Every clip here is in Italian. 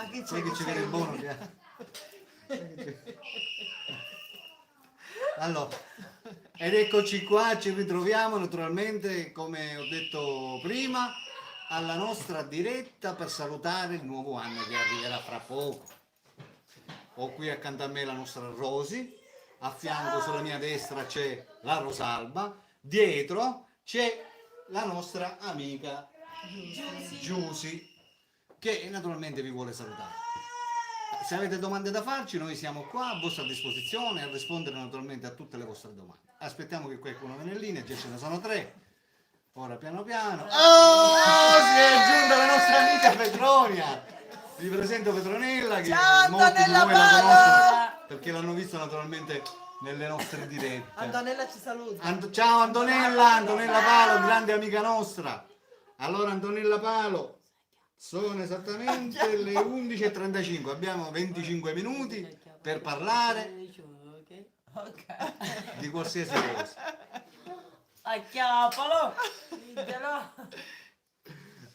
Ma chi c'è? Sai che ci viene il buono che allora, ed eccoci qua, ci ritroviamo naturalmente, come ho detto prima, alla nostra diretta per salutare il nuovo anno che arriverà fra poco. Ho qui accanto a me la nostra Rosy, a fianco sulla mia destra c'è la Rosalba, dietro c'è la nostra amica Giusy, che naturalmente vi vuole salutare. Se avete domande da farci, noi siamo qua a vostra disposizione a rispondere naturalmente a tutte le vostre domande. Aspettiamo che qualcuno viene in linea, già ce ne sono 3. Ora piano piano. Oh, si è aggiunta la nostra amica Petronia. Vi presento Petronella, che Ciao, molti di Antonella voi la Palo! conoscono perché l'hanno vista naturalmente nelle nostre dirette. Antonella ci saluta. Ciao Antonella Palo, grande amica nostra. Allora Antonella Palo, sono esattamente le 11:35, abbiamo 25 minuti per parlare di qualsiasi cosa. Acchiappalo! Diglielo!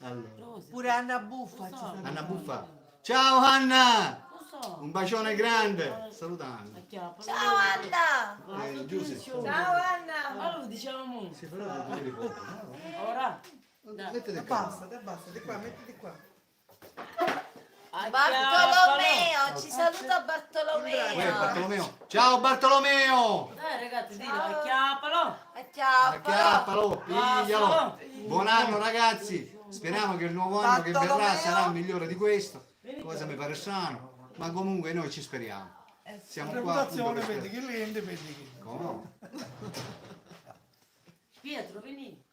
Allora, Pure Anna Buffa ci saluta. Anna Buffa. Ciao Anna! Lo so! Un bacione grande. Saluta Anna. Acchiappalo! Ciao Anna! Giuseppe. Ciao Anna! Ma lo dicevamo! Sì, però tu devi porre, no? Ora! Mettete qua. Basta, di qua, mettiti qua. Bartolomeo, ci saluta Uè, Bartolomeo. Bartolomeo. Ciao Bartolomeo! Ragazzi, dillo, acchiappalo! Acchiappalo, piglialo. Bassalo. Buon anno ragazzi. Speriamo che il nuovo anno che verrà Bartolomeo. sarà migliore di questo. Cosa mi pare strano, ma comunque noi ci speriamo. Siamo qua appunto per Reputazione, vedi sperare. che rende, vedi che... Come no? Pietro, vieni!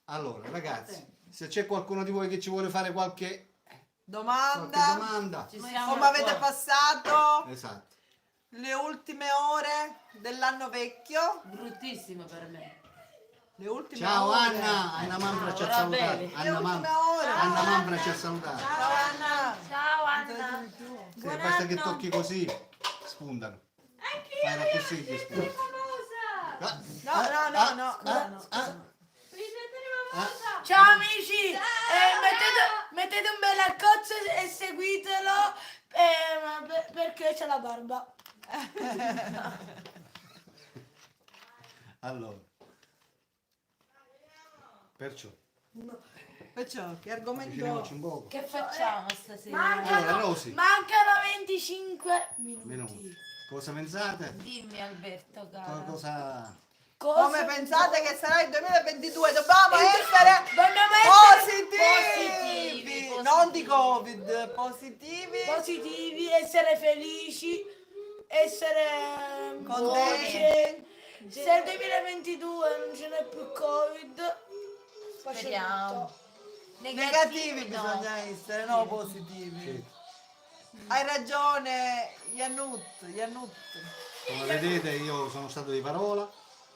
Allora ragazzi, se c'è qualcuno di voi che ci vuole fare qualche Domanda. domanda, Ci siamo Come avete qua. passato esatto. le ultime ore dell'anno vecchio? Bruttissimo per me. Le ultime Ciao ore. Anna Manfra ci ha Ora salutato. bene. Le ultime ore. Anna Manfra ci ha salutato. Ciao Anna. Ciao Anna. Sì, basta che tocchi così, spuntano. Fai la così che spuntano. No. Ciao amici, mettete un bel accozzo e seguitelo perché c'è la barba. Allora, perciò, Perciò, che argomento? giriamoci un poco. Che facciamo stasera? Allora, Rosy, Mancano 25 minuti. minuti. Cosa pensate? Dimmi Alberto, cara. Cosa... Come pensate che sarà il 2022? Dobbiamo essere positivi. Non di Covid, positivi, essere felici, essere contenti. Se nel 2022 non ce n'è più Covid, Speriamo. Negativi no. bisogna essere, no positivi. Sì. Hai ragione, Iannut. Come vedete io sono stato di parola,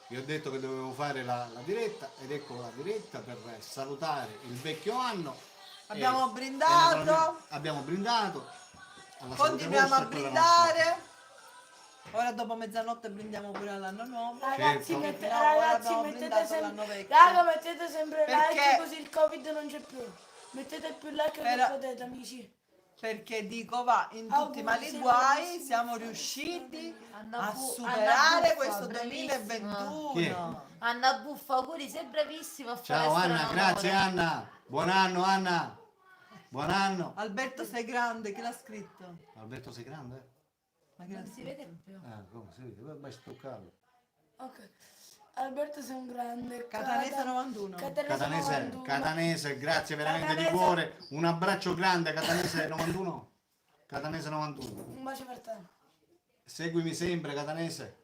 vi ho detto che dovevo fare la diretta ed ecco la diretta per salutare il vecchio anno. Abbiamo E brindato, naturalmente abbiamo brindato. alla salute continuiamo a vostra e quella nostra. brindare. Ora dopo mezzanotte brindiamo pure all'anno nuovo. ragazzi, Certo. Abbiamo mettete brindato sempre, l'anno vecchio. mettete sempre Perché? like così il Covid non c'è più. Mettete più like che Però- potete, amici. Perché dico va, in tutti i Auguri, mali sempre guai bravissimi. siamo riusciti Anna a Bu- superare Anna Buffa, questo bravissima. 2021. Anna Buffa, auguri, sei bravissima a fare Ciao Anna, astronomia. grazie Anna. Buon anno Anna. Buon anno. Alberto sei grande, chi l'ha scritto? Alberto sei grande? Ma chi l'ha Non si scritto? vede più. Come si vede? Vai stoccarlo. Ok. Alberto sei un grande. Catanese 91. Catanese 91. Catanese, grazie veramente di Catanese. cuore. Un abbraccio grande Catanese 91. Catanese 91. Un bacio per te. Seguimi sempre Catanese.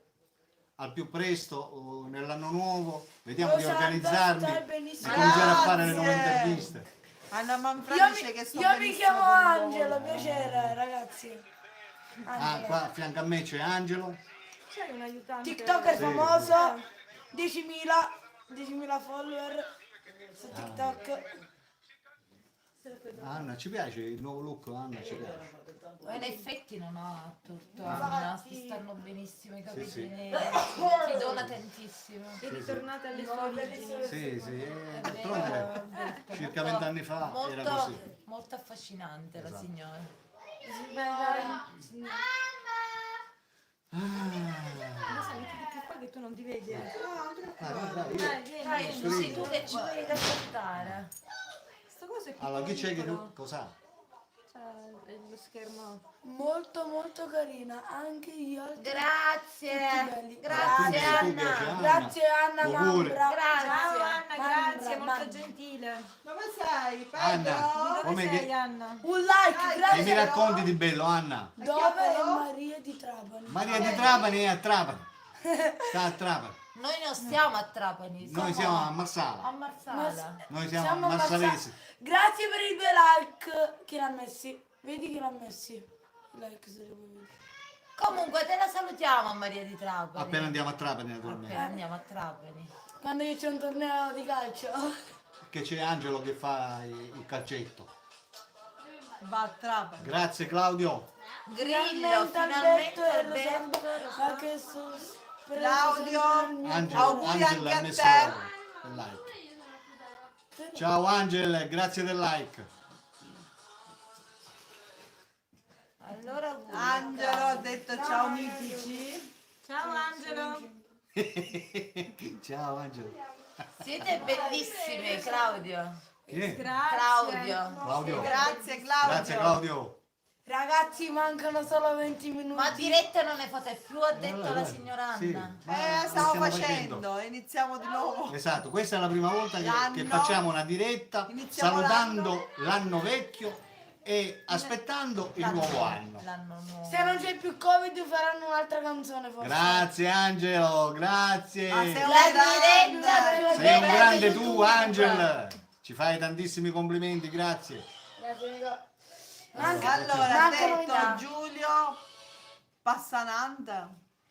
Al più presto nell'anno nuovo. Vediamo di Rosalba, organizzarmi stai e benissimo. cominciare a fare le nuove Grazie. interviste. Anna Manfra Io dice che sto mi benissimo chiamo con Angelo, voi. piacere ragazzi. Ah, qua a fianco a me c'è Angelo. C'hai un aiutante? TikToker Sì, famoso, 10.000 follower su TikTok. Anna, ci piace il nuovo look, Anna, ci piace. Ma in effetti non ha tutto, Anna, ti stanno benissimo i capelli Sì. neri, ti dona tantissimo. È ritornata alle sue origini. Sì, sì, È d'altronde vero, Alberto, circa 20 anni fa era molto, così. molto affascinante la Esatto. signora. Metti di più qua che tu non ti vedi. Dai, dai, Dai, vieni. Dai, sei tu che ci vuoi raccontare. Sta cosa è più Allora, chi c'è che piccolo. cos'ha? C'è lo schermo. Molto molto carina, anche io. Grazie, belli. grazie Quindi tu piaci Anna. Anna. Grazie Anna Auguri. Mambra. Ciao Grazie. Anna, grazie, Mandra, molto mandra. gentile. Dove sei? Anna, Pedro? come Dove sei che... Anna? Un like, Dai, Che grazie. mi racconti di bello, Anna? Dove è Maria di Trapani? Maria di Trapani è a Trapani. Sta a Trapani. Noi non stiamo a Trapani, Noi siamo a Marsala. a Marsala. Noi siamo marsalesi. Grazie per i 2 like che l'ha messi. Vedi che l'ha messi. Like se li vuoi vedere. Comunque te la salutiamo a Maria di Trapani. Appena andiamo a Trapani, naturalmente. Appena andiamo a Trapani. Quando io c'è un torneo di calcio. Che c'è Angelo che fa il calcetto. Va a Trapani. Grazie Claudio. Grillo, Alberto finalmente e Alberto. Ma che so. Claudio. Angelo, Auguri Angelo anche ha a messo te. il like. Ciao Angel, grazie del like. Allora auguri. Angelo ha detto ciao mitici. Ciao Angelo. Ciao Angelo. Siete bellissime, Claudio. Chi è? Grazie. Claudio. Claudio. Grazie Claudio. Grazie Claudio. Ragazzi, mancano solo 20 minuti. Ma diretta non ne fate più, ha detto Allora, la dai. signora Sì, Anna. ma lo Stavo stiamo facendo. Iniziamo di nuovo. Esatto, questa è la prima volta che L'anno. facciamo una diretta Iniziamo salutando l'anno vecchio e aspettando il nuovo anno. L'anno nuovo. Se non c'è più Covid faranno un'altra canzone forse. Grazie Angelo, grazie. Ma sei un La diretta grande. più Sei un bella grande di tu, YouTube. Angel. Ci fai tantissimi complimenti, grazie. Manca- Allora, ha mancano detto metà. Giulio Passanante.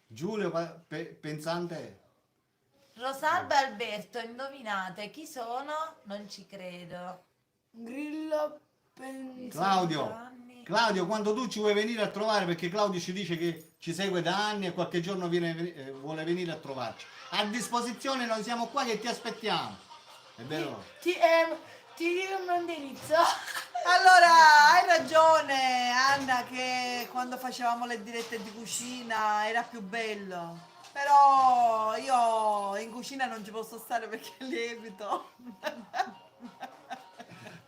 Giulio Pensante. Rosalba e Alberto, indovinate chi sono? Non ci credo. Grillo pensa. Claudio. Anni. Claudio, quando tu ci vuoi venire a trovare, perché Claudio ci dice che ci segue da anni e qualche giorno vuole venire a trovarci. A disposizione, noi siamo qua che ti aspettiamo. È vero? Ti dico il mio indirizzo. Allora, hai ragione Anna che quando facevamo le dirette di cucina era più bello. Però io in cucina non ci posso stare perché lievito.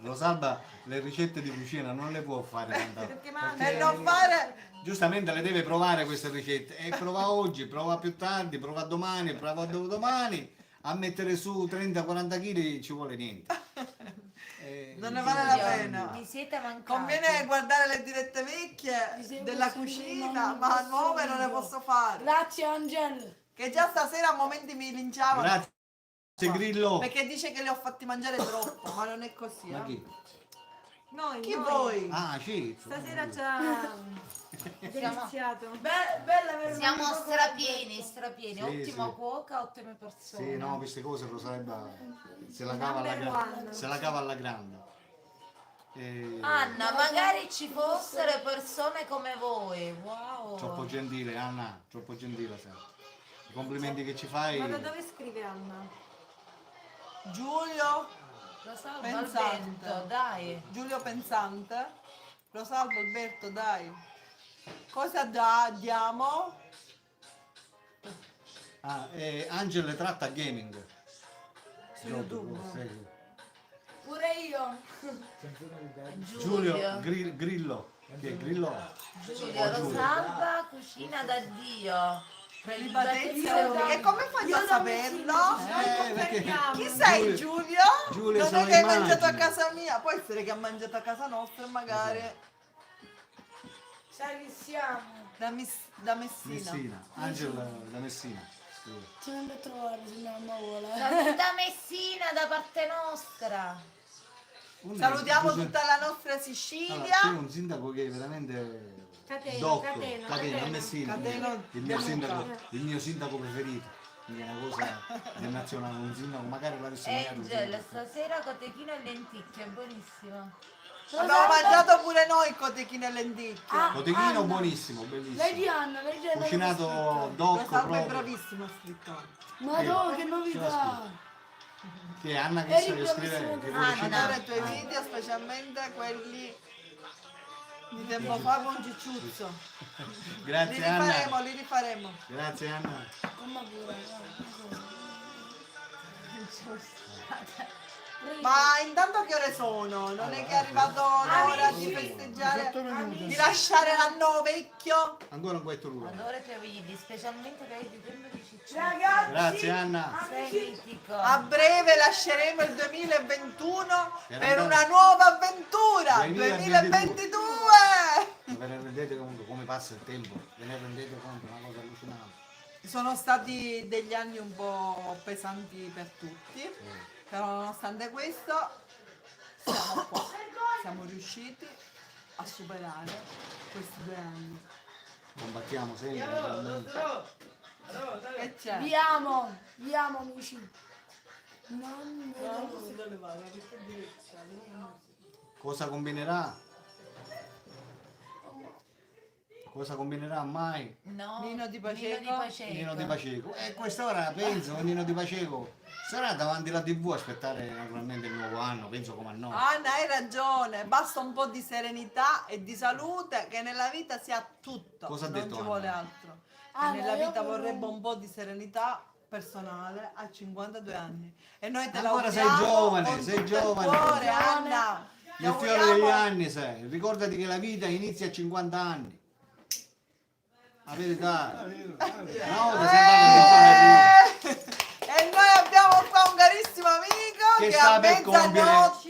Rosalba le ricette di cucina non le può fare tanta- Perché mangia. Per non fare... giustamente le deve provare queste ricette e prova oggi, prova più tardi, prova domani, prova dopodomani a mettere su 30-40 kg ci vuole niente. Non ne vale la Io- pena. Mi siete mancati. Conviene guardare le dirette vecchie della cucina, ma nuove non le posso fare. Grazie Angel. Che già stasera a momenti mi linciavano. Grazie Grillo. Perché dice che li ho fatti mangiare troppo, ma non è così. Ma Eh? chi? Noi, Chi noi. voi? Ah, sì. Stasera ci ha deliziato. Bella per Siamo strapieni, strapieni. Sì, Ottima sì. cuoca, ottime persone. Sì, no, queste cose Rosalba se la cava alla grande. Se la cava alla grande. Anna, magari ci fossero persone come voi. Wow. Troppo gentile, Anna, troppo gentile sempre. I complimenti che ci fai. Ma da dove scrive Anna? Giulio, Rosalba Pensante. Alberto, dai. Giulio Pensante, Rosalbo Alberto, dai. Cosa diamo? Ah, Angel tratta gaming. Su YouTube. Sì. Pure io. Giulio Grillo. Che Grillo? Giulio, Rosalba, cucina da Dio. Prelibatezza. E come fai a saperlo? Perché Chi sei Giulio? Giulio Non sono è che hai immagini. mangiato a casa mia, può essere che ha mangiato a casa nostra e magari Sai che siamo. da Messina. Messina. Angel da Messina. Scrive. Ci vengo a trovare se mia mamma vuole. Saluta Messina da parte nostra. Salutiamo Giuseppe- tutta la nostra Allora, Sicilia. c'è un sindaco che è veramente Cateno, doc, Cateno, a Cateno. Messina, Cateno il mio De sindaco, Luca. il mio sindaco preferito. Quindi è una cosa del nazionale, un sindaco, magari l'avesse nominato un Angel, sindaco. stasera cotechino e lenticchie, buonissimo. Abbiamo mangiato pure noi il cotechino e lenticchie. Ah, Cotechino Anna. buonissimo, Lei di bellissimo. Anna, lei di Anna. Cucinato doc Lo Salvo è proprio. bravissimo scritto. Ma no, che novità. Che Anna che Eri sa che scrive, bravissimo che tu. vuole Anna. cucinare. Allora i tuoi video, specialmente quelli di tempo fa con Cicciuzzo. Li Grazie Anna. rifaremo, li rifaremo. Grazie Anna. Mamma pure. Ma intanto che ore sono? Non è che è arrivato l'ora di festeggiare, di lasciare l'anno vecchio? Ancora un quarto d'ora. Adoro i tuoi video, specialmente quelli di tempo di Ciccio. Ragazzi. Grazie Anna. Sei mitico. A breve lasceremo il 2021 Per per andare- una nuova avventura, 2022. 2022! Ma ve ne rendete conto come passa il tempo? Ve ne rendete conto? Una cosa allucinante. Sono stati degli anni un po' pesanti per tutti, però nonostante questo siamo qua, siamo riusciti a superare questi 2 anni. Combattiamo sempre. veramente. Che c'è? Vi amo amici. Non vedo l'ora. Cosa combinerà? Cosa combinerà mai? No, Nino di Paceco. Nino di Paceco. Nino Di Paceco. E quest'ora penso che Nino Di Paceco sarà davanti alla TV a aspettare naturalmente il nuovo anno, penso come a noi. Anna, hai ragione, basta un po' di serenità e di salute che nella vita si ha tutto, Cosa ha non detto ci Anna? vuole altro. E Anna, nella io vita vorrei- vorrebbe un po' di serenità personale a 52 anni. E noi te Ancora sei l'auguriamo giovane, con sei tutto il giovane. cuore, Anna. Ti Il fiore auguriamo- degli anni sei. Ricordati che la vita inizia a 50 anni. La verità. No, E noi abbiamo qua un carissimo amico Che che, sta a per compiere mezzanotte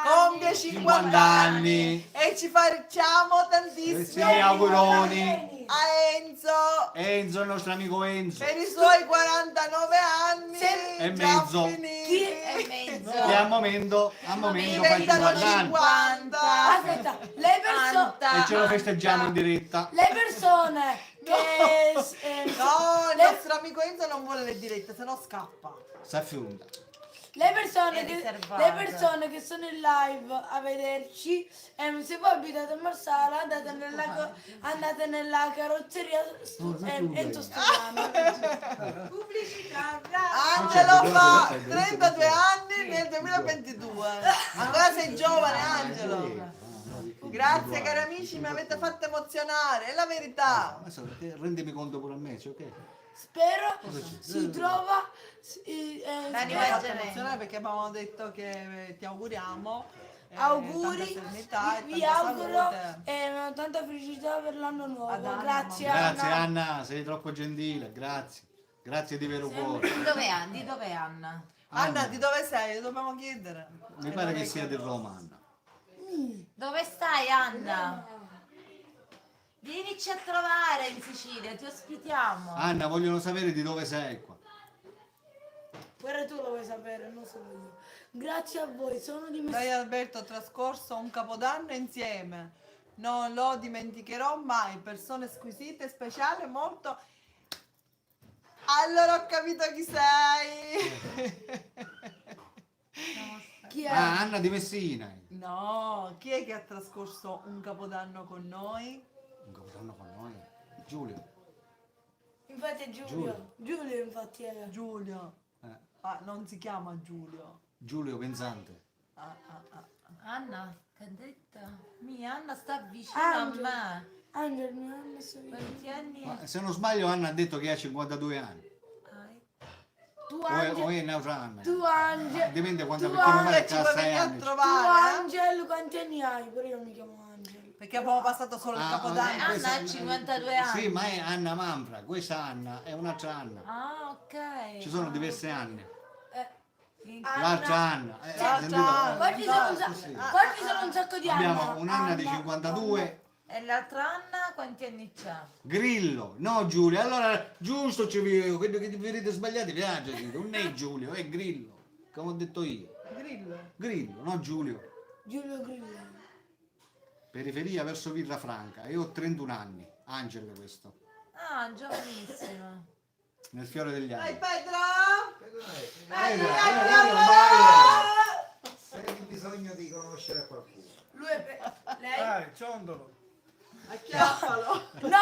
compie 50 50 anni anni. e ci facciamo Sì, tantissimo auguroni. a Enzo Enzo, il nostro amico Enzo. per i suoi 49 anni E già mezzo. finiti. E mezzo. E al momento fa Diventano 50 anni. 50. Aspetta, le persone. E ce lo festeggiamo in diretta. Le persone che No, il nostro amico Enzo non vuole le dirette, se no scappa. S'affiunda. le persone È che, riservato. le persone che sono in live a vederci, se voi abitate a Marsala andate nella carrozzeria Enzo Stefano. Pubblicità, Angelo fa certo, 32 anni nel 2022. Ancora sei giovane, Angelo. Grazie cari amici, mi avete fatto emozionare, è la verità. Adesso rendimi conto pure a me, cioè, ok? Spero si trova Dani, Mi ha fatto Maggiore. emozionare perché abbiamo detto che ti auguriamo auguri, tanta serenità e vi tanta auguro salute. tanta felicità per l'anno nuovo. Ad Anna, Grazie Grazie Anna. Anna, sei troppo gentile, grazie. Grazie di vero cuore. Di dove è Anna? Anna, di dove sei? Lo dobbiamo chiedere. Mi pare che sia di Roma, Anna. Dove stai, Anna? Vienici a trovare in Sicilia, ti ospitiamo. Anna, vogliono sapere di dove sei qua. Pure tu lo vuoi sapere, non solo io. Grazie a voi, sono di Noi e Alberto ho trascorso un capodanno insieme. Non lo dimenticherò mai. Persone squisite, speciali, molto. Allora ho capito chi sei. Chi è? Ah, Anna di Messina. No, chi è che ha trascorso un capodanno con noi? Un capodanno con noi. Giulio. Infatti è Giulio. Giulio infatti è. Giulio. Eh, Ah, non si chiama Giulio. Giulio Pensante. Ah, ah, ah. Anna, che ha detto? Anna sta vicino a Angelo. me. Angelo, mi ha messo via. Quanti anni Ma se non sbaglio Anna ha detto che ha 52 anni. hai? Tu O è Angelo. un'altra Anna. Tu Angelo. Dipende quanto Tu perché mi Anna pare Ci che ha puoi 6 venire a anni. Tu trovare? Angelo, quanti anni hai? Pure io mi chiamo Angelo. Perché abbiamo passato solo il Ah, capodanno. ah, Anna ha 52 anni. Sì, ma è Anna Manfra, questa Anna è un'altra Anna. Ah, ok. Ci sono diverse Anne. Anna. L'altra Anna. L'altra sentito? Anna. Poi ci sono un Sì, sacco, sì. poi ci sono un sacco di Anna. Abbiamo un'Anna di Anna, 52. E l'altra Anna quanti anni c'ha? Grillo, no Giulio. Allora, giusto ci vi che vi vedete sbagliati, viaggio, non è Giulio, è Grillo, come ho detto io. Grillo. Grillo, no Giulio. Giulio Grillo. Periferia verso Villafranca. Io ho 31 anni. Angelo questo. Ah, giovanissimo. Nel fiore degli Dai anni. Pedro! Pedro, bisogno di conoscere qualcuno. Lui è lei? Dai, ciondolo. Acchiappalo. No,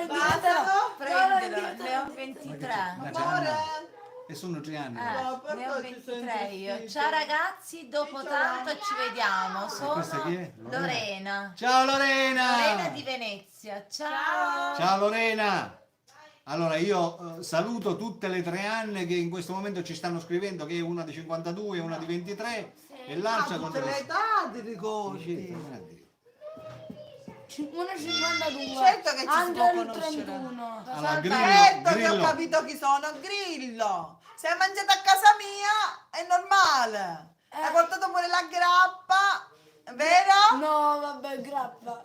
indiretelo. Prendilo, ne ho 23. Amore. E sono 3 anni. No, per Ne ho noi ci 23 io. senti Ciao ragazzi, dopo tanto ci vediamo. questa chi Sono è? Lorena. Ciao Lorena! Lorena di Venezia. Ciao. Ciao Lorena! Allora io saluto tutte le 3 Anne che in questo momento ci stanno scrivendo, che è una di 52 e una di 23 e l'altra con tutte le età ti ricordi. Uno 52. Certo che ci si può Angelo conoscere. 31. Allora, Certo che ho Grillo. capito chi sono, Grillo. Se hai mangiato a casa mia è normale. Hai portato pure la grappa, vero? No, vabbè, grappa.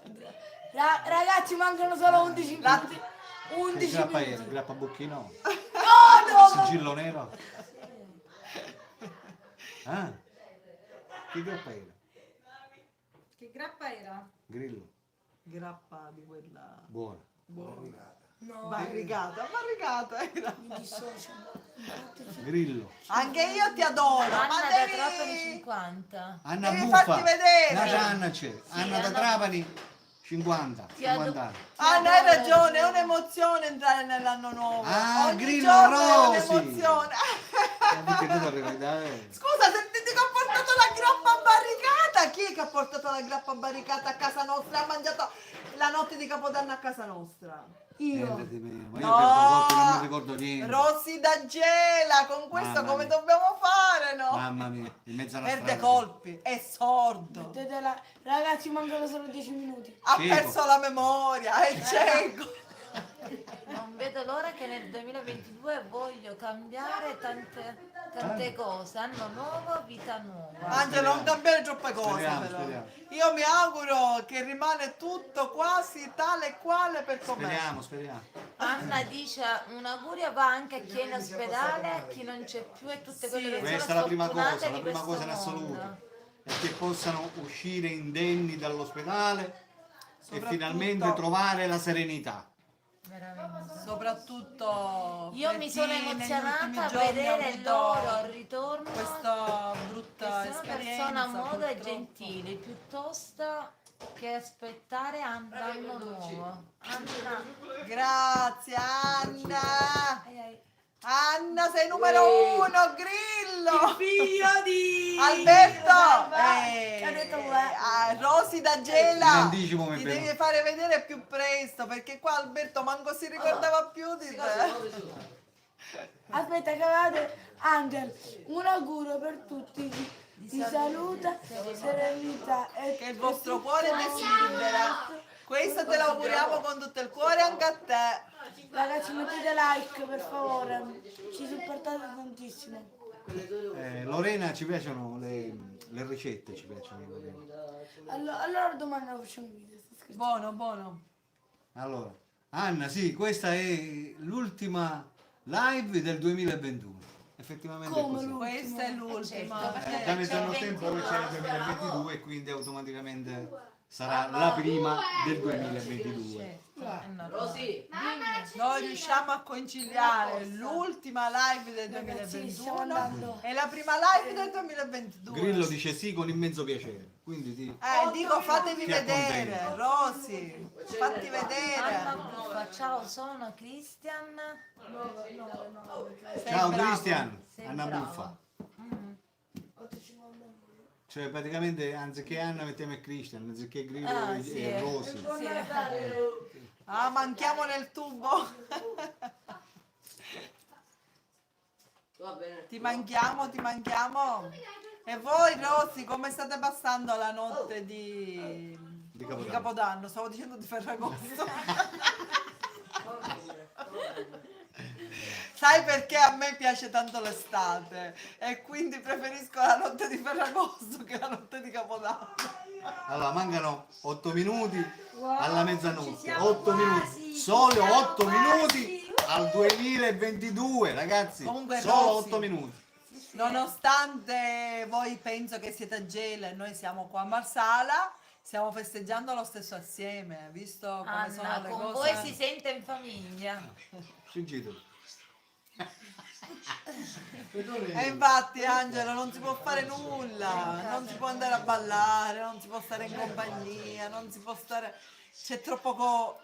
Ragazzi, mancano solo 11 minuti. Che 11 grappa minuti. era? Grappa Bocchino? No, Sigillo nero? Ah? Che grappa era? Che grappa era? Grillo. Grappa di quella Buona. barricata era. mi dissocio. Grillo. Anche io ti adoro, ma Anna da Trapani devi... 50. Anna Devi Buffa. farti vedere. Nata Anna c'è. Anna da Anna- Trapani 50. Ti adoro. 50 anni. Anna, hai ragione, è un'emozione entrare nell'anno nuovo. Ah, Ogni Grillo giorno è Rosi. un'emozione. Perché tu dovevi dare? Scusa, se ti dico ho portato la grappa barricata, chi è che ha portato la grappa barricata a casa nostra? Ha mangiato la notte di Capodanno a casa nostra. Io. Ma io perdo colpi, non mi ricordo niente. Rossi da Gela, con questo Mamma come mia. dobbiamo fare, no? Mamma mia, in mezzo alla Perde strada. colpi, è sordo. Ragazzi, mancano solo 10 minuti. Ha Cieco. perso la memoria, è cieco. Non vedo l'ora che nel 2022 voglio cambiare tante cose. Anno nuovo, vita nuova. Angelo, non cambiare troppe cose Speriamo, però. speriamo. Io mi auguro che rimane tutto quasi tale e quale per com'è. Speriamo. Anna dice un augurio va anche a chi è in ospedale, a chi non c'è più e tutte quelle persone Questa è la prima sfortunate cosa, la di prima questo cosa in assoluto. mondo. È che possano uscire indenni dall'ospedale e Soprattutto- finalmente trovare la serenità. Veramente. Soprattutto Io per mi chi sono negli ultimi emozionata a giorni ha vedere avuto loro al ritorno. questa brutta Che sono esperienza. persone moda e purtroppo. gentili, piuttosto che aspettare l'anno nuovo. Anna, Grazie Anna. ai, ai. Anna sei numero 1, Grillo. Figlio di Alberto, Che ha detto Rosy da In Gela, anticipo mi ti vedo. devi fare vedere più presto perché qua Alberto manco si ricordava più di te. Aspetta, che avevate Angel, un augurio per tutti di salute, serenità e Che il vostro cuore desidera. Questo te lo auguriamo con tutto il cuore anche a te. Ragazzi, mettete like per favore, ci supportate tantissimo. Lorena, ci piacciono le ricette, ci piacciono Lorena. Allora domani lo facciamo un video. sto scherzando. Buono, buono. Allora, Anna, sì, questa è l'ultima live del 2021. Effettivamente è Come così. l'ultima? Questa è l'ultima. Certo, Da metà c'è il tempo che c'è il 2022 e quindi automaticamente sarà la prima del 2022. Rosy, Noi riusciamo a conciliare l'ultima live del Ragazzi, stiamo 2021 andando. e la prima live del 2022. Grillo dice sì con immenso piacere, quindi ti... Dico fatevi Ti vedere, accontento. Rosy, fatti Anna vedere. Buffa, ciao, sono Christian. Sei Ciao bravo. Cristian, Sei Anna bravo. Buffa. Cioè praticamente anziché Anna mettiamo il Christian, anziché Grillo Ah, e sì. e Rosy. Sì. Ah, manchiamo nel tubo. va bene. Ti manchiamo, ti manchiamo. E voi, Rosy, come state passando la notte di Capodanno. Capodanno? Stavo dicendo di Ferragosto. Sai perché a me piace tanto l'estate e quindi preferisco la notte di Ferragosto che la notte di Capodanno. Allora, mancano 8 minuti alla mezzanotte. siamo 8 minuti. quasi, Solo ci siamo 8 minuti al 2022, ragazzi. Comunque, Solo Rosy, 8 minuti. Nonostante voi penso che siete a Gela e noi siamo qua a Marsala, stiamo festeggiando lo stesso assieme, visto come sono Anna, le con cose. voi si sente in famiglia. Sentite. E infatti Angelo non si può fare nulla, non si può andare a ballare, non si può stare in compagnia, non si può stare... C'è troppo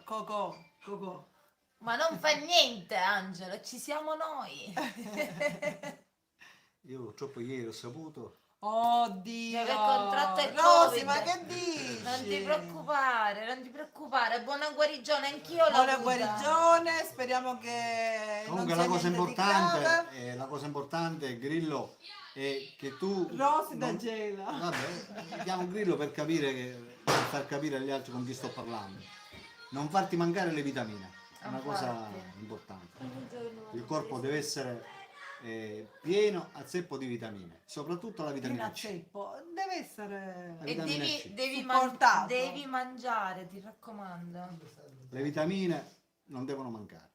cocò. Ma non fa niente, Angelo, ci siamo noi. Io purtroppo ieri ho saputo. Oddio! Deve contratto il Rosy, Covid. ma che dici? Non ti preoccupare, buona guarigione, anch'io l'ho Buona avuta. guarigione, speriamo che Comunque non sia la cosa niente di grave. importante, Grillo, è che tu... Rosy da non- Gela. Vabbè, chiamo Grillo per per far capire agli altri con chi sto parlando. Non farti mancare le vitamine, è una cosa Infatti. importante. Il corpo deve essere pieno a zeppo di vitamine, soprattutto la vitamina C. Ceppo, deve essere... E Vitamina devi, C. Supportato. devi mangiare, ti raccomando. Le vitamine non devono mancare.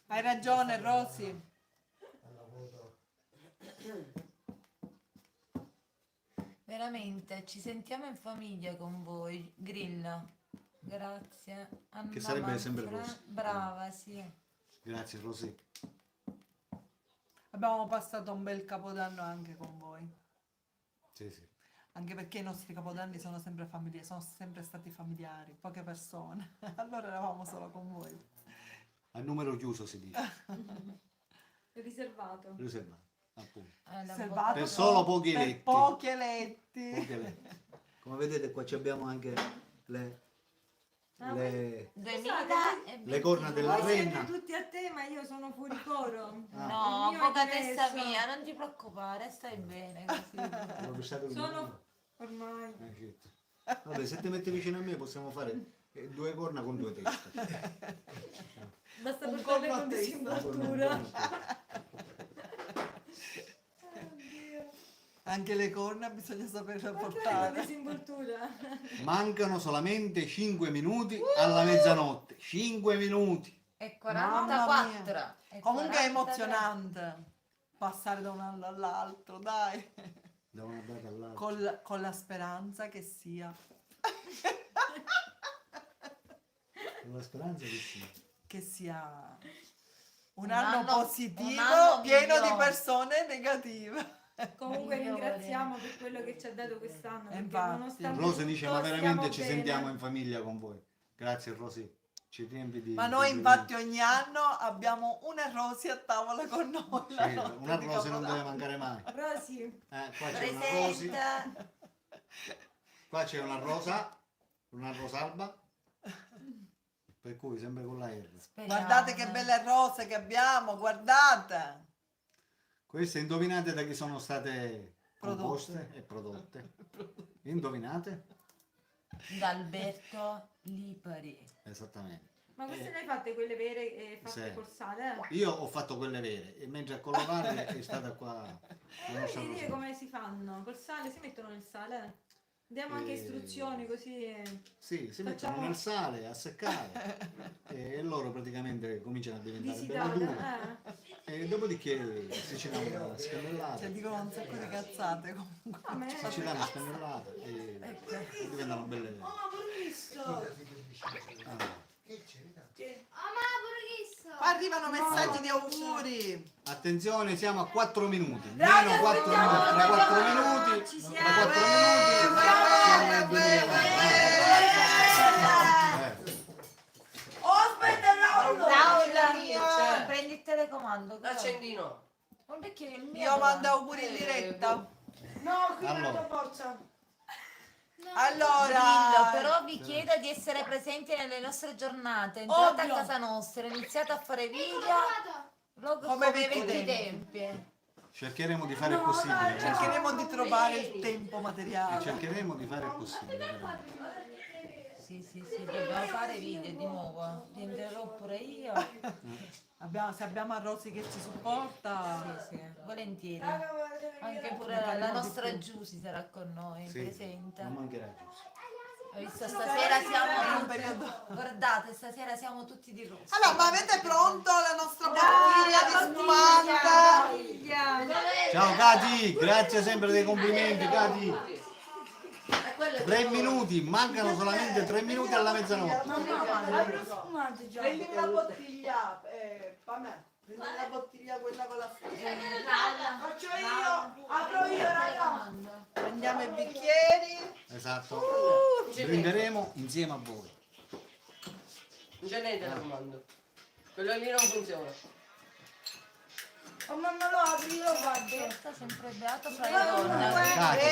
Hai ragione, Rosy. Veramente, ci sentiamo in famiglia con voi, Grillo. Grazie. Anna Che sarebbe sempre Manfra- Rosy. Brava, sì. Grazie Rosy. Abbiamo passato un bel capodanno anche con voi. Sì, sì. Anche perché i nostri capodanni sono sempre familiari, sono sempre stati familiari, poche persone. Allora eravamo solo con voi. A numero chiuso si dice, Riservato. riservato, appunto. Servato Per solo pochi per eletti. pochi eletti. Pochi eletti. Come vedete qua ci abbiamo anche le, Ah, le, 2000 le corna della Voi siete renna. tutti a te, ma io sono fuori coro. No, Il mio è poca testa diverso. mia, non ti preoccupare, stai bene così. L'ho lasciato il Sono ormai. certo. Vabbè, se ti metti vicino a me possiamo fare due corna con due teste. Basta Un portarle colpo a con testa. disinvoltura. Anche le corna bisogna saperle Portare con portare. disinvoltura. Mancano solamente 5 minuti alla mezzanotte. 5 minuti. E Mamma 44. E Comunque è 43. emozionante passare da un anno all'altro, dai. Da una data all'altra. Con la speranza che sia, Con la speranza che sì. che sia un Un anno anno- positivo un anno pieno di migliore. persone negative. Comunque Migliore. ringraziamo per quello che ci ha dato quest'anno. Perché Infatti. nonostante Rosy dice, tutto ma veramente stiamo ci bene. sentiamo in famiglia con voi. Grazie Rosy, ci riempi di... Ma noi di- infatti ogni anno abbiamo una Rosy a tavola con noi. Sì, la notte una di Rosy non deve Capodanno. mancare mai. Rosy, Qua c'è una Rosy, Presenta. qua c'è una Rosalba, per cui sempre con la R. Guardate che belle rose che abbiamo, guardate. Queste indovinate da chi sono state Prodotte. composte e prodotte? Indovinate? Da Alberto Lipari. Esattamente. ma queste le hai fatte quelle vere e fatte Sì. col sale? Io ho fatto quelle vere e mentre a colorare è stata qua la nostra Devi dire Rosalba. come si fanno? Col sale si mettono nel sale? Diamo anche Eh, istruzioni così. Sì, si mettono Facciamo- nel sale a seccare e loro praticamente cominciano a diventare Visitare. bello dure e dopodiché si ci danno una Cioè spennellata, dicono un sacco di cazzate comunque. A me- si ci danno una spennellata e diventano belle. Ah. Qua arrivano messaggi di auguri. Attenzione, siamo a 4 minuti, meno 4 minuti, tra 4 minuti, Ci tra siamo. 4 minuti siamo nel 2020. Aspetta, Laura, prendi il telecomando. caro. L'accendino. Non perché il mio. Io mando auguri in diretta. No, qui Allora. non la forza. Grillo, Allora, però vi chiedo di essere presenti nelle nostre giornate. Entrate Ovvio. a casa nostra, iniziate a fare video. Vlog Come come vecchi vecchi tempi. tempi. Cercheremo di fare il possibile. cercheremo di trovare il tempo materiale. Cercheremo di fare il possibile. veramente. Sì, dobbiamo fare video di nuovo. Vi entrerò pure io. Se abbiamo a Rosy che ci supporta, Sì, volentieri. Anche pure la nostra Giusy sarà con noi, Sì, presente. non mancherà giusto. Ho visto stasera siamo un periodo. guardate, stasera siamo tutti di rosso. Allora, ma avete pronto la nostra bottiglia di spumante? Figlia. Ciao Cati, grazie sempre dei complimenti Cati. E quello è 3 minuti, mancano solamente 3 minuti alla mezzanotte. Mamma, apri il fumante già. Prendimi la bottiglia, Pamè. Prendi la bottiglia quella con la Faccio io, apro io, raga. Prendiamo i bicchieri. Esatto. Brinderemo insieme a voi. Non c'è niente da comando. Quello lì non funziona. Oh, ma me lo apri, io lo faccio. Sta sempre beato fra le donne.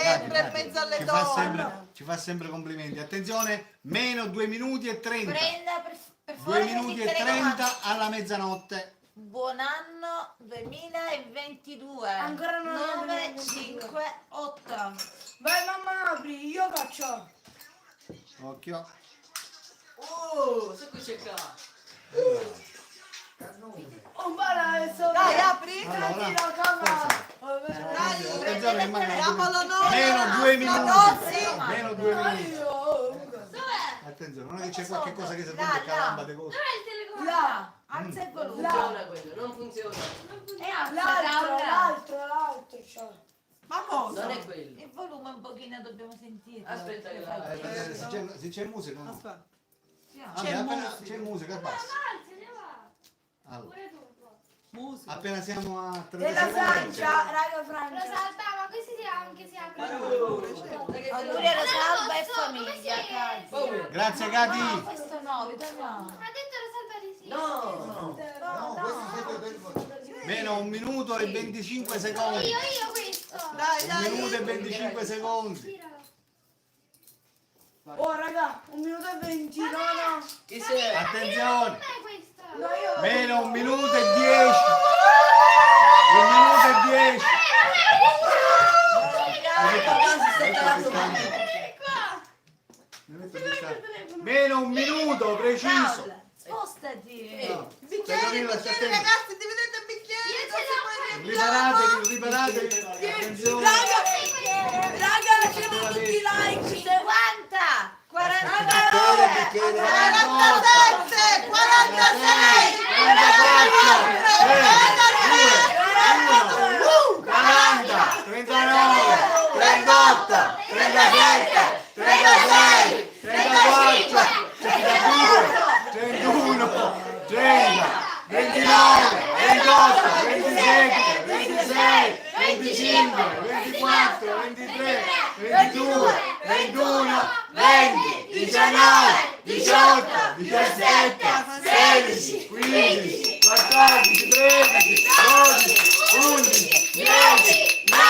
Sempre in mezzo alle donne. Ci fa sempre complimenti. Attenzione, meno 2 minuti e 30. Prenda per 2 favore minuti e le 30 alla mezzanotte. Buon anno 2022. Ancora non è 9, 2022. 5, 8. Vai mamma, apri, io faccio. Occhio. Se qui c'è qua. Oh, guarda adesso. Dai, apri. Allora, Tiro, cava. Dai, attenzione, che magari- diamolo noi. meno 2 minuti. Rossi. Meno 2 minuti. Io. Attenzione, non è che c'è qualche cosa che si Là, prende là. calamba di cose. Là. Alza il volume. Là. Funziona quello, non funziona. E alza, L'altro, Paola. l'altro c'ho. Ma cosa? Non è quello. Il volume un pochino dobbiamo sentire. Aspetta che la- Se c'è musica, no? Aspetta. C'è musica, basta. Allora, Musica. appena siamo a 30 Della secondi. Francia, raga Lo Francia. saltava, così si apre. Auguri alla salva e famiglia, Cati. Oh, Grazie No, Cati. questo no, vedi no. Ha detto lo salva di sì. no. Meno 1 minuto e 25 secondi. Io questo. Dai, 1 dai. minuto e 25 secondi. Tiralo. Oh raga, 1 minuto e 20, no no. Chi sei? Attenzione. Non è questo. No, io. Meno 1 minuto e 10. 1 minuto e 10. Meno 1 minuto preciso. Paola, spostati. No. Bicchieri, bicchieri, ragazzi, dividete i bicchieri. Così poi Riparatevi. Attenzione. Raga, siamo tutti like. 50, 49, 47, 46, 40, 39, 38, 37, 36, 34, 32, 31, 30, 29, 28, 27, 26, 25, 24, 23, 22, 21, 20, 19, 18, 17, 16, 15, 14, 13, 12, 11, 10, 9,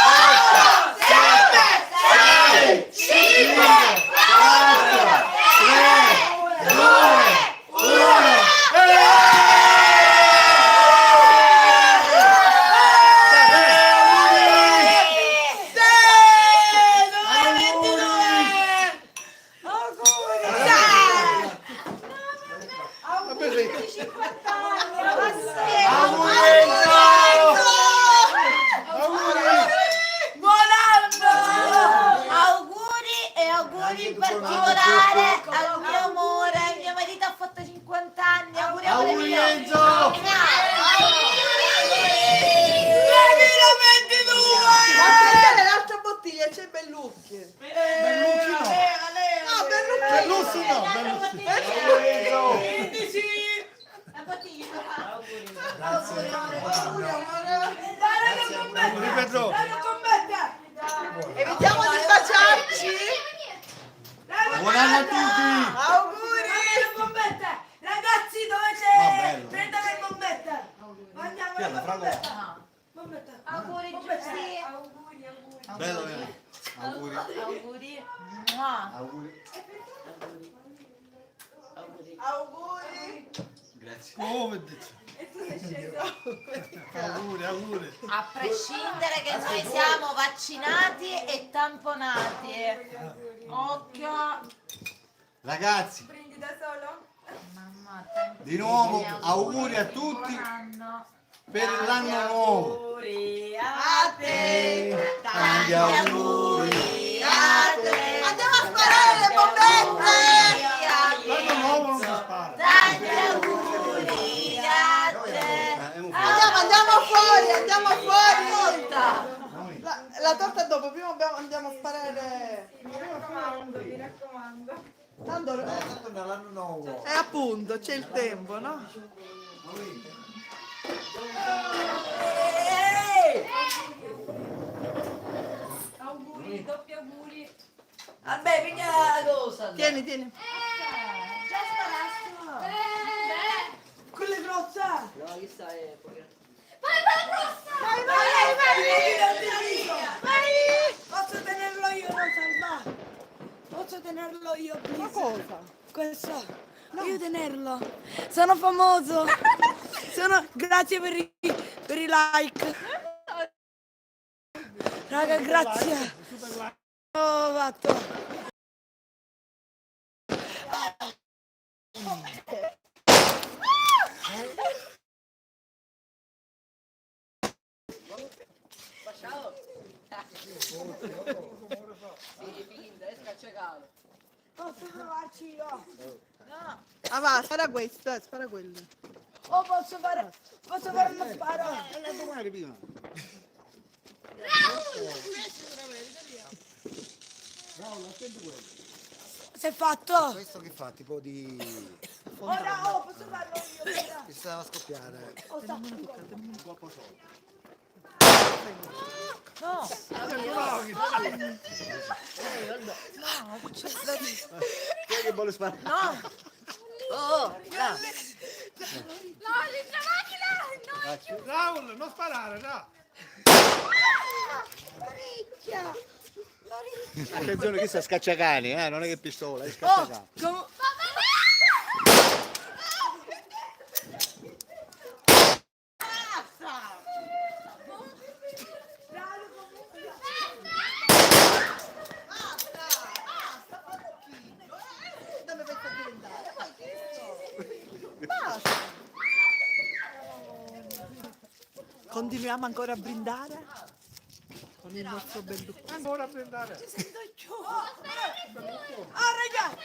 8, 7, 6, 5, 4, 3, 2, 1. Buon anno! auguri e auguri in particolare al mio amore. Mio marito ha fatto 50 anni. Auguri amore Auguri mio. Enzo! 2022! Ma perché l'altra bottiglia c'è Bellucchi? Bellucci no. No, Bellucchi. Bellussi no. Auguri Enzo! La bottiglia. Ripeto. Evitiamo di baciarci. Buon anno a tutti! Auguri. Ragazzi, dove Ma c'è? bello. Prendete le bombette. Andiamo Chi è alle la Frago? bombette. No. Bombette. Auguri Bombette. Giussi. Bello, bello. Auguri. Auguri. Mua. Auguri. Auguri. Grazie. Auguri. A prescindere che noi siamo vaccinati e tamponati. Occhio. Ragazzi, Prendi da solo? Mamma, di nuovo auguri a tutti buon anno. per l'anno nuovo. A te. Tanti auguri. A te. Andiamo a sparare le bombette. L'anno nuovo non si spara. Tanti auguri a te. Andiamo fuori. La torta è dopo, prima andiamo a sparare. Mi raccomando, mi raccomando. Tanto, appunto, c'è il tempo, no? Auguri, doppi auguri. Vabbè, piglia la cosa. Tieni, tieni. Già sparato. Quella è grossa. No, questa è poca. Posso tenerlo io, Rosalba? Posso tenerlo io, please? Ma cosa? Questo. Voglio tenerlo. Sono famoso. Grazie per i like. Raga, grazie. Ho fatto. Ciao. Sì, finta, è scacciacato. Posso provarci io? Ah va, spara questo, spara quello. O posso fare uno sparo? La domani prima. Si è fatto? Questo che fa? Tipo di... Ora, posso farlo io? Ora. Che stava a scoppiare. Oh, sta. Un colpo solo. No. Chi è che vuole sparare? No. Oh, là. No, l'altra macchina! No! Raul, non sparare, no! Attenzione, che sta scacciacani, non è che pistola, è scacciacani. Come... Dove vai a diventare? Ma che basta. Continuiamo ancora a brindare? Con il nostro bello. Ancora a prendere! Ah, raga!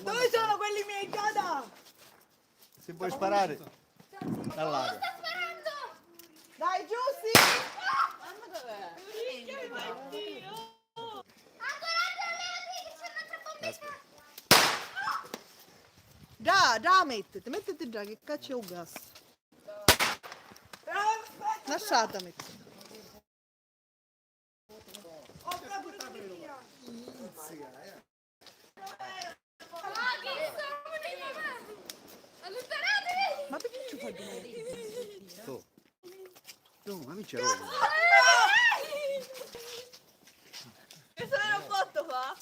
Dove sono quelli miei Giada? Se puoi sparare, dall'aria. Sta sparando! Dai, Giussi! Ancora allenati che c'è un'altra bomba! Già, mettiti già, che cacchio è un gas. Lasciata mettere. Ah, che sono dei mamma! Allontanatevi! Ma perché ci fai di Oh. No, ma mi c'è roba. Che se l'ho fatto fa?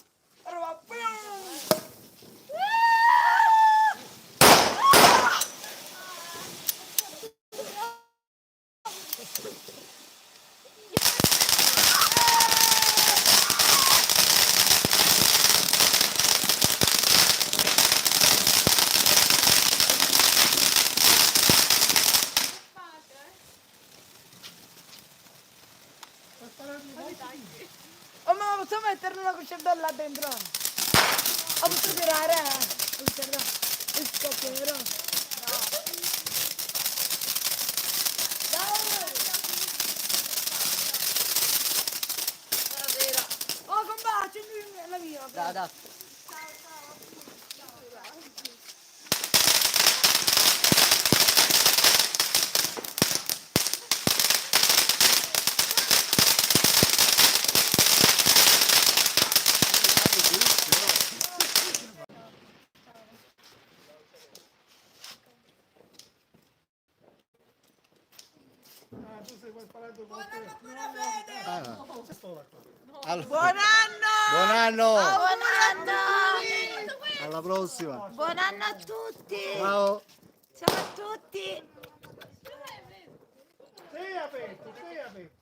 Oh, ma posso mettere una cucetta là dentro? Oh, posso tirare? Posso tirare? Il scoppio, vero? Oh, combaci, la mia. Da, da. Tu sei sparato con te. Allora, Buon anno! buon anno! Buon anno! Alla prossima! Buon anno a tutti! Ciao! Ciao a tutti! Sei aperto, sei aperto.